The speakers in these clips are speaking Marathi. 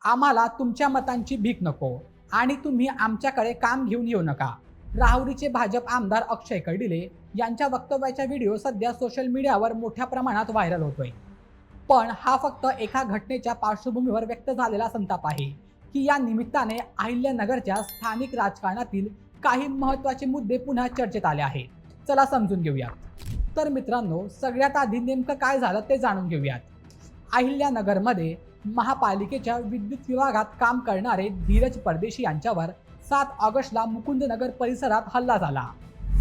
आम्हाला तुमच्या मतांची भीक नको आणि तुम्ही आमच्याकडे काम घेऊन येऊ नका. राहुरीचे भाजप आमदार अक्षय कर्डिले यांच्या वक्तव्याचा व्हिडिओ सध्या सोशल मीडियावर मोठ्या प्रमाणात व्हायरल होतोय. पण हा फक्त एका घटनेच्या पार्श्वभूमीवर व्यक्त झालेला संताप आहे की या निमित्ताने अहिल्यानगरच्या स्थानिक राजकारणातील काही महत्त्वाचे मुद्दे पुन्हा चर्चेत आले आहेत. चला समजून घेऊयात. तर मित्रांनो, सगळ्यात आधी नेमकं काय झालं ते जाणून घेऊयात. अहिल्यानगरमध्ये महापालिकेच्या विद्युत विभागात काम करणारे धीरज परदेशी यांच्यावर 7 ऑगस्टला मुकुंदनगर परिसरात हल्ला झाला.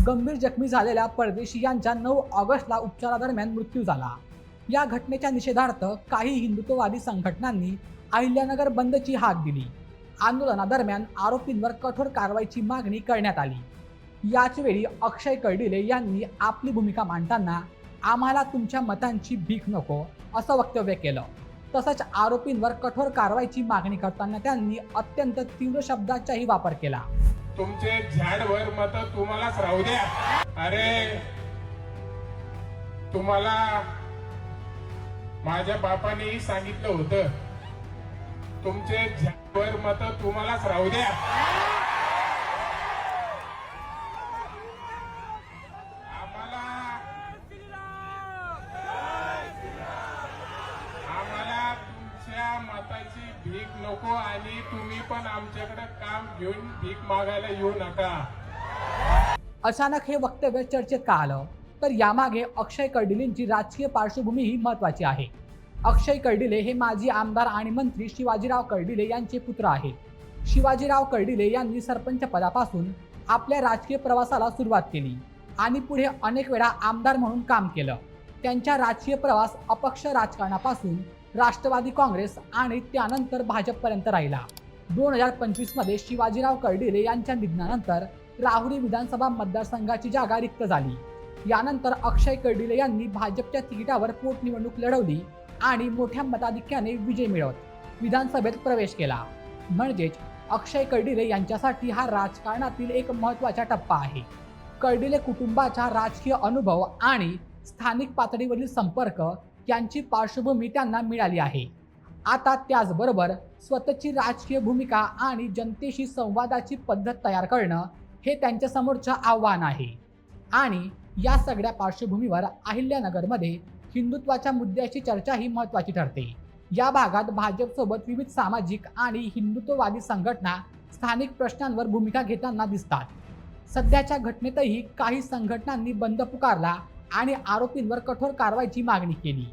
गंभीर जखमी झालेल्या परदेशी यांचा 9 ऑगस्टला उपचारादरम्यान मृत्यू झाला. या घटनेच्या निषेधार्थ काही हिंदुत्ववादी संघटनांनी अहिल्यानगर बंदची हाक दिली. आंदोलनादरम्यान आरोपींवर कठोर कारवाईची मागणी करण्यात आली. याचवेळी अक्षय कर्डिले यांनी आपली भूमिका मांडताना आम्हाला तुमच्या मतांची भीक नको असं वक्तव्य केलं. तसंच आरोपींवर कठोर कारवाईची मागणी करताना त्यांनी अत्यंत तीव्र शब्दाचाही वापर केला. तुमचे झाडवर मत तुम्हालाच राहू द्या. अरे तुम्हाला माझ्या बापाने सांगितलं होतं, तुमचे झाडवर मत तुम्हालाच राहू द्या. आम्हाला तुमच्या मताची भीक नको आणि तुम्ही पण आमच्याकडे काम घेऊन भीक मागायला येऊ नका. अचानक हे वक्तव्य चर्चेत का आलं, तर यामागे अक्षय कर्डिलेंची राजकीय पार्श्वभूमी ही महत्त्वाची आहे. अक्षय कर्डिले हे माजी आमदार आणि मंत्री शिवाजीराव कर्डिले यांचे पुत्र आहेत. शिवाजीराव कर्डिले यांनी सरपंच पदापासून आपल्या राजकीय प्रवासाला सुरुवात केली आणि पुढे अनेक वेळा आमदार म्हणून काम केलं. त्यांचा राजकीय प्रवास अपक्ष राजकारणापासून राष्ट्रवादी काँग्रेस आणि त्यानंतर भाजपपर्यंत राहिला. 2025 मध्ये शिवाजीराव कर्डिले यांच्या निधनानंतर राहुरी विधानसभा मतदारसंघाची जागा रिक्त झाली. यानंतर अक्षय कर्डिले यांनी भाजपच्या तिकिटावर पोटनिवडणूक लढवली आणि मोठ्या मताधिक्याने विजय मिळवत विधानसभेत प्रवेश केला. म्हणजेच अक्षय कर्डिले यांच्यासाठी हा राजकारणातील एक महत्त्वाचा टप्पा आहे. कर्डिले कुटुंबाचा राजकीय अनुभव आणि स्थानिक पातळीवरील संपर्क यांची पार्श्वभूमी त्यांना मिळाली आहे. आता त्याचबरोबर स्वतःची राजकीय भूमिका आणि जनतेशी संवादाची पद्धत तयार करणं हे त्यांच्यासमोरचं आव्हान आहे. आणि या सगळ्या पार्श्वभूमीवर अहिल्यानगरमध्ये हिंदुत्वाच्या मुद्द्याची चर्चा ही महत्त्वाची ठरते. या भागात भाजपसोबत विविध सामाजिक आणि हिंदुत्ववादी संघटना स्थानिक प्रश्नांवर भूमिका घेताना दिसतात. सध्याच्या घटनेतही काही संघटनांनी बंद पुकारला आणि आरोपींवर कठोर कारवाईची मागणी केली.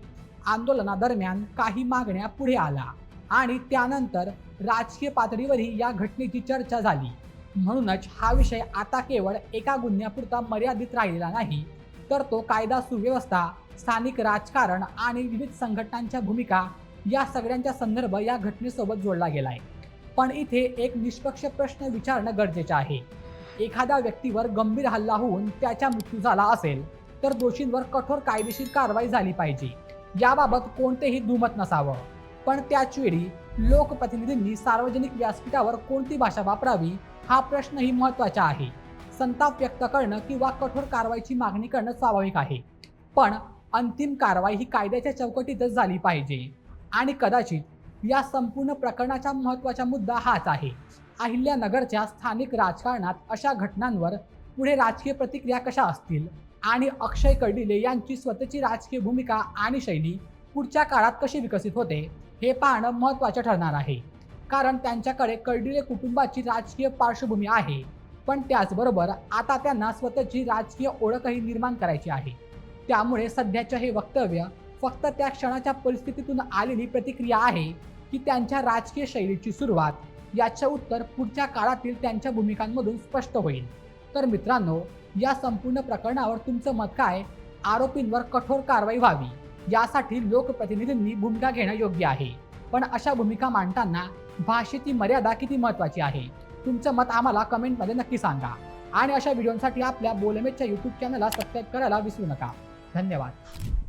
आंदोलनादरम्यान काही मागण्या पुढे आल्या आणि त्यानंतर राजकीय पातळीवरही या घटनेची चर्चा झाली. म्हणूनच हा विषय आता केवळ एका गुन्ह्यापुरता मर्यादित राहिलेला नाही, तर तो कायदा सुव्यवस्था, स्थानिक राजकारण आणि विविध संघटनांच्या भूमिका या सगळ्यांचा संदर्भ या घटनेसोबत जोडला गेलाय. पण इथे एक निष्पक्ष प्रश्न विचारणं गरजेचं आहे. एखाद्या व्यक्तीवर गंभीर हल्ला होऊन त्याचा मृत्यू झाला असेल तर दोषींवर कठोर कायदेशीर कारवाई झाली पाहिजे, याबाबत कोणतेही दुमत नसावं. पण त्याचवेळी लोकप्रतिनिधींनी सार्वजनिक व्यासपीठावर कोणती भाषा वापरावी हा प्रश्नही महत्त्वाचा आहे. संताप व्यक्त करणं किंवा कठोर कारवाईची मागणी करणं स्वाभाविक आहे, पण अंतिम कारवाई ही कायद्याच्या चौकटीतच झाली पाहिजे. आणि कदाचित या संपूर्ण प्रकरणाचा महत्त्वाचा मुद्दा हाच आहे. अहिल्यानगरच्या स्थानिक राजकारणात अशा घटनांवर पुढे राजकीय प्रतिक्रिया कशा असतील आणि अक्षय कर्डिले यांची स्वतःची राजकीय भूमिका आणि शैली पुढच्या काळात कशी विकसित होते हे पाहणं महत्त्वाचं ठरणार आहे. कारण त्यांच्याकडे कर्डिले कुटुंबाची राजकीय पार्श्वभूमी आहे, पण त्याचबरोबर आता त्यांना स्वतःची राजकीय ओळखही निर्माण करायची आहे. त्यामुळे सध्याचे हे वक्तव्य फक्त त्या क्षणाच्या परिस्थितीतून आलेली प्रतिक्रिया आहे की त्यांच्या राजकीय शैलीची सुरुवात, याचं उत्तर पुढच्या काळातील त्यांच्या भूमिकांमधून स्पष्ट होईल. तर मित्रांनो, या संपूर्ण प्रकरणावर तुमचं मत काय? आरोपींवर कठोर कारवाई व्हावी यासाठी लोकप्रतिनिधींनी भूमिका घेणं योग्य आहे, पण अशा भूमिका मांडताना भाषेची मर्यादा किती महत्त्वाची आहे? तुमचं मत आम्हाला कमेंटमध्ये नक्की सांगा. आणि अशा व्हिडिओसाठी आपल्या बोलमेटच्या यूट्यूब चॅनलला सबस्क्राईब करायला विसरू नका. धन्यवाद.